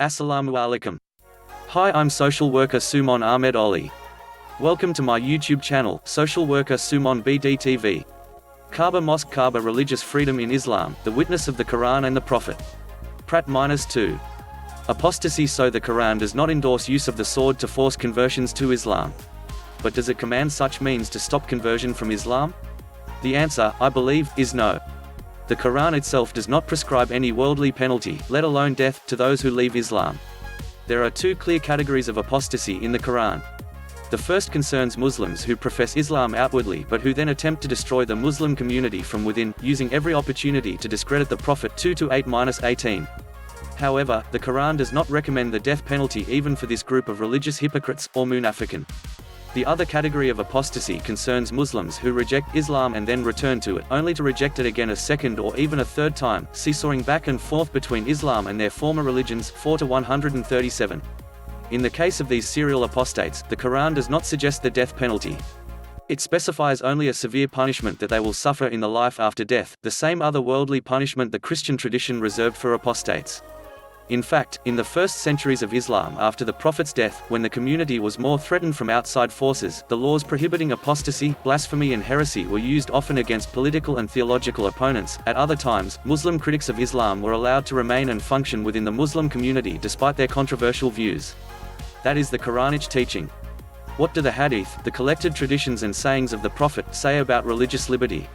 Assalamualikum. Hi, I'm social worker Sumon Ahmed Oli. Welcome to my YouTube channel, Social Worker Sumon BDTV. Kaaba Mosque Kaaba Religious Freedom in Islam, the Witness of the Quran and the Prophet. Prat -2. Apostasy. So the Quran does not endorse use of the sword to force conversions to Islam. But does it command such means to stop conversion from Islam? The answer, I believe, is no. The Quran itself does not prescribe any worldly penalty, let alone death, to those who leave Islam. There are two clear categories of apostasy in the Quran. The first concerns Muslims who profess Islam outwardly but who then attempt to destroy the Muslim community from within, using every opportunity to discredit the Prophet 2-8-18. However, the Quran does not recommend the death penalty even for this group of religious hypocrites, or munafiqun. The other category of apostasy concerns Muslims who reject Islam and then return to it, only to reject it again a second or even a third time, seesawing back and forth between Islam and their former religions. 4-137. In the case of these serial apostates, the Quran does not suggest the death penalty. It specifies only a severe punishment that they will suffer in the life after death, the same otherworldly punishment the Christian tradition reserved for apostates. In fact, in the first centuries of Islam after the Prophet's death, when the community was more threatened from outside forces, the laws prohibiting apostasy, blasphemy and heresy were used often against political and theological opponents. At other times, Muslim critics of Islam were allowed to remain and function within the Muslim community despite their controversial views. That is the Quranic teaching. What do the hadith, the collected traditions and sayings of the Prophet, say about religious liberty?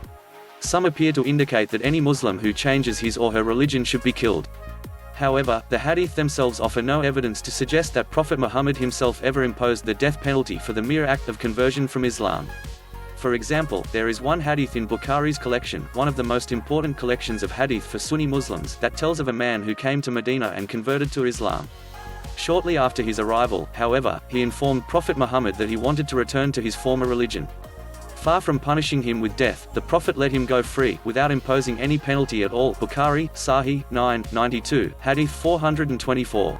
Some appear to indicate that any Muslim who changes his or her religion should be killed. However, the hadith themselves offer no evidence to suggest that Prophet Muhammad himself ever imposed the death penalty for the mere act of conversion from Islam. For example, there is one hadith in Bukhari's collection, one of the most important collections of hadith for Sunni Muslims, that tells of a man who came to Medina and converted to Islam. Shortly after his arrival, however, he informed Prophet Muhammad that he wanted to return to his former religion. Far from punishing him with death, the Prophet let him go free, without imposing any penalty at all. Bukhari, Sahih, 9-92, Hadith 424.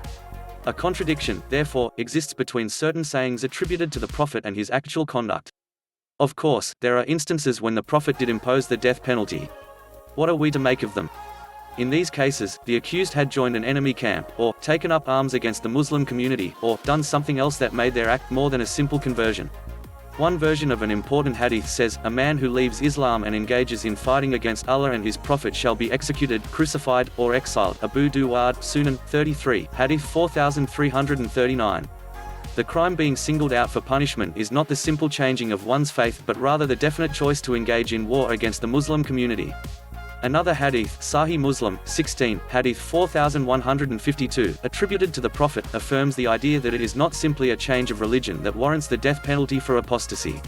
A contradiction, therefore, exists between certain sayings attributed to the Prophet and his actual conduct. Of course, there are instances when the Prophet did impose the death penalty. What are we to make of them? In these cases, the accused had joined an enemy camp, or taken up arms against the Muslim community, or done something else that made their act more than a simple conversion. One version of an important hadith says, a man who leaves Islam and engages in fighting against Allah and his Prophet shall be executed, crucified, or exiled. Abu Duwad, Sunan, 33, Hadith 4339. The crime being singled out for punishment is not the simple changing of one's faith but rather the definite choice to engage in war against the Muslim community. Another hadith, Sahih Muslim, 16, Hadith 4152, attributed to the Prophet, affirms the idea that it is not simply a change of religion that warrants the death penalty for apostasy.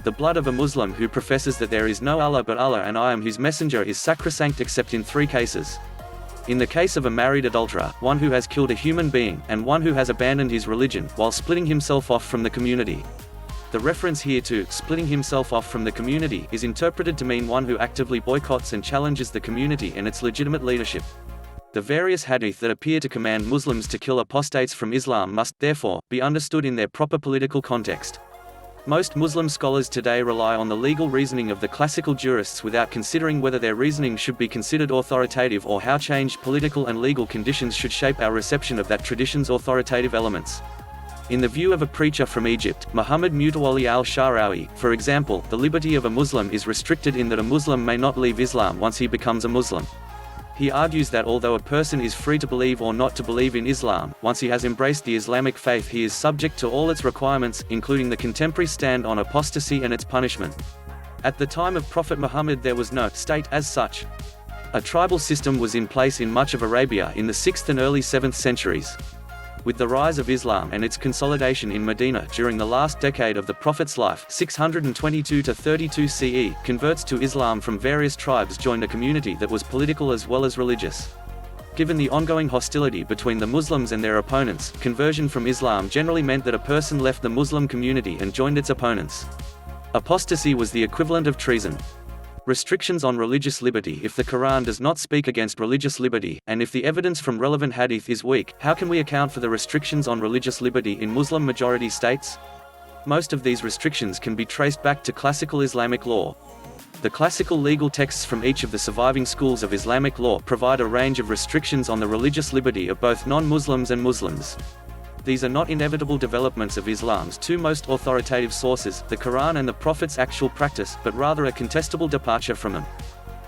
The blood of a Muslim who professes that there is no Allah but Allah and I am his messenger is sacrosanct except in three cases. In the case of a married adulterer, one who has killed a human being, and one who has abandoned his religion, while splitting himself off from the community. The reference here to splitting himself off from the community is interpreted to mean one who actively boycotts and challenges the community and its legitimate leadership. The various hadith that appear to command Muslims to kill apostates from Islam must, therefore, be understood in their proper political context. Most Muslim scholars today rely on the legal reasoning of the classical jurists without considering whether their reasoning should be considered authoritative or how changed political and legal conditions should shape our reception of that tradition's authoritative elements. In the view of a preacher from Egypt, Muhammad Mutawalli al-Sha'rawi, for example, the liberty of a Muslim is restricted in that a Muslim may not leave Islam once he becomes a Muslim. He argues that although a person is free to believe or not to believe in Islam, once he has embraced the Islamic faith he is subject to all its requirements, including the contemporary stand on apostasy and its punishment. At the time of Prophet Muhammad there was no state as such. A tribal system was in place in much of Arabia in the 6th and early 7th centuries. With the rise of Islam and its consolidation in Medina during the last decade of the Prophet's life, 622-32 CE, converts to Islam from various tribes joined a community that was political as well as religious. Given the ongoing hostility between the Muslims and their opponents, conversion from Islam generally meant that a person left the Muslim community and joined its opponents. Apostasy was the equivalent of treason. Restrictions on religious liberty. If the Quran does not speak against religious liberty, and if the evidence from relevant hadith is weak, how can we account for the restrictions on religious liberty in Muslim-majority states? Most of these restrictions can be traced back to classical Islamic law. The classical legal texts from each of the surviving schools of Islamic law provide a range of restrictions on the religious liberty of both non-Muslims and Muslims. These are not inevitable developments of Islam's two most authoritative sources, the Qur'an and the Prophet's actual practice, but rather a contestable departure from them.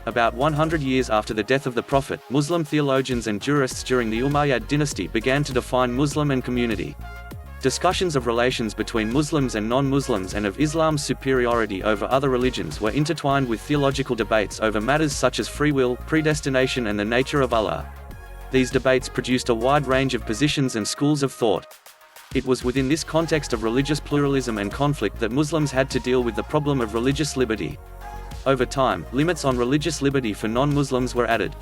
About 100 years after the death of the Prophet, Muslim theologians and jurists during the Umayyad dynasty began to define Muslim and community. Discussions of relations between Muslims and non-Muslims and of Islam's superiority over other religions were intertwined with theological debates over matters such as free will, predestination and the nature of Allah. These debates produced a wide range of positions and schools of thought. It was within this context of religious pluralism and conflict that Muslims had to deal with the problem of religious liberty. Over time, limits on religious liberty for non-Muslims were added.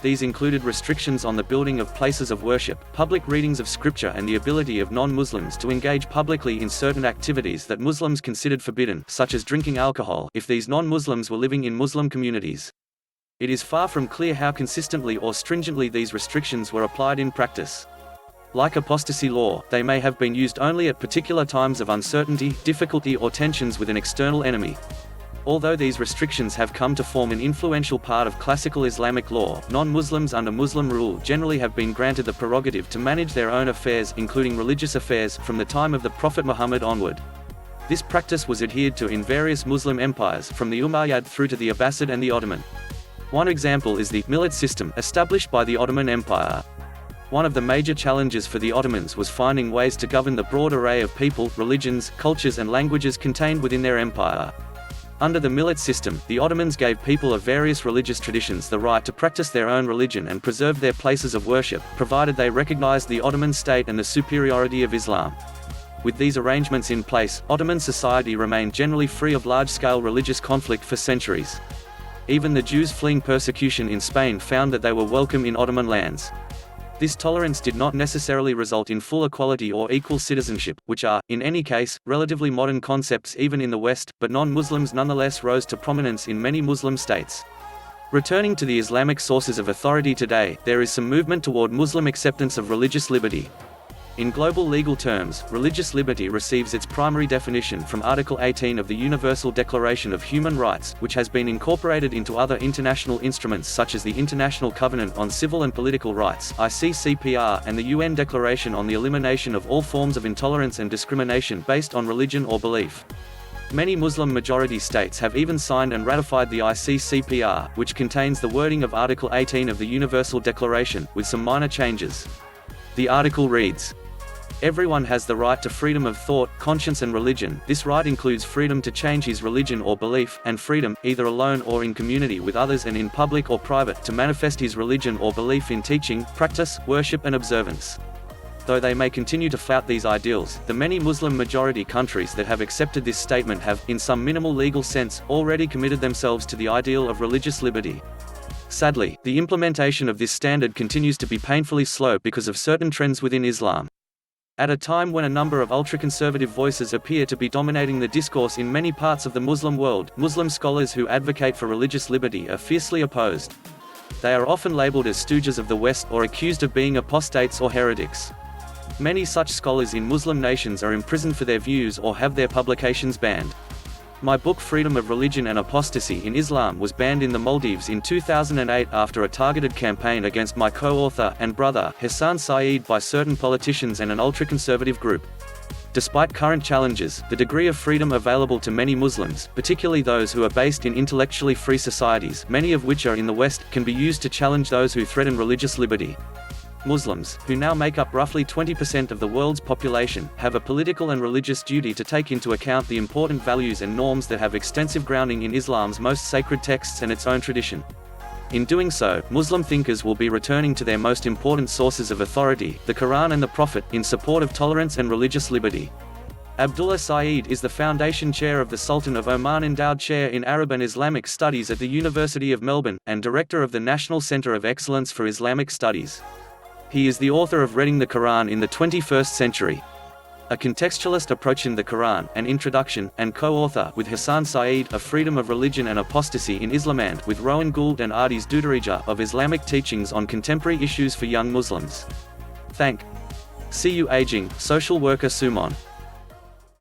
These included restrictions on the building of places of worship, public readings of scripture and the ability of non-Muslims to engage publicly in certain activities that Muslims considered forbidden, such as drinking alcohol, if these non-Muslims were living in Muslim communities. It is far from clear how consistently or stringently these restrictions were applied in practice. Like apostasy law, they may have been used only at particular times of uncertainty, difficulty or tensions with an external enemy. Although these restrictions have come to form an influential part of classical Islamic law, non-Muslims under Muslim rule generally have been granted the prerogative to manage their own affairs, including religious affairs, from the time of the Prophet Muhammad onward. This practice was adhered to in various Muslim empires, from the Umayyad through to the Abbasid and the Ottoman. One example is the millet system, established by the Ottoman Empire. One of the major challenges for the Ottomans was finding ways to govern the broad array of people, religions, cultures and languages contained within their empire. Under the millet system, the Ottomans gave people of various religious traditions the right to practice their own religion and preserve their places of worship, provided they recognized the Ottoman state and the superiority of Islam. With these arrangements in place, Ottoman society remained generally free of large-scale religious conflict for centuries. Even the Jews fleeing persecution in Spain found that they were welcome in Ottoman lands. This tolerance did not necessarily result in full equality or equal citizenship, which are, in any case, relatively modern concepts even in the West, but non-Muslims nonetheless rose to prominence in many Muslim states. Returning to the Islamic sources of authority today, there is some movement toward Muslim acceptance of religious liberty. In global legal terms, religious liberty receives its primary definition from Article 18 of the Universal Declaration of Human Rights, which has been incorporated into other international instruments such as the International Covenant on Civil and Political Rights (ICCPR) and the UN Declaration on the Elimination of All Forms of Intolerance and Discrimination based on religion or belief. Many Muslim-majority states have even signed and ratified the ICCPR, which contains the wording of Article 18 of the Universal Declaration, with some minor changes. The article reads, "Everyone has the right to freedom of thought, conscience and religion. This right includes freedom to change his religion or belief, and freedom, either alone or in community with others and in public or private, to manifest his religion or belief in teaching, practice, worship and observance." Though they may continue to flout these ideals, the many Muslim-majority countries that have accepted this statement have, in some minimal legal sense, already committed themselves to the ideal of religious liberty. Sadly, the implementation of this standard continues to be painfully slow because of certain trends within Islam. At a time when a number of ultra-conservative voices appear to be dominating the discourse in many parts of the Muslim world, Muslim scholars who advocate for religious liberty are fiercely opposed. They are often labeled as stooges of the West or accused of being apostates or heretics. Many such scholars in Muslim nations are imprisoned for their views or have their publications banned. My book Freedom of Religion and Apostasy in Islam was banned in the Maldives in 2008 after a targeted campaign against my co-author and brother, Hassan Saeed, by certain politicians and an ultra-conservative group. Despite current challenges, the degree of freedom available to many Muslims, particularly those who are based in intellectually free societies, many of which are in the West, can be used to challenge those who threaten religious liberty. Muslims, who now make up roughly 20% of the world's population, have a political and religious duty to take into account the important values and norms that have extensive grounding in Islam's most sacred texts and its own tradition. In doing so, Muslim thinkers will be returning to their most important sources of authority, the Quran and the Prophet, in support of tolerance and religious liberty. Abdullah Saeed is the Foundation Chair of the Sultan of Oman Endowed Chair in Arab and Islamic Studies at the University of Melbourne, and Director of the National Centre of Excellence for Islamic Studies. He is the author of Reading the Quran in the 21st Century, a contextualist approach in the Quran, an introduction, and co-author, with Hassan Saeed, of Freedom of Religion and Apostasy in Islam, and with Rowan Gould and Ardis Dudarija, of Islamic Teachings on Contemporary Issues for Young Muslims. See you aging, social worker Sumon.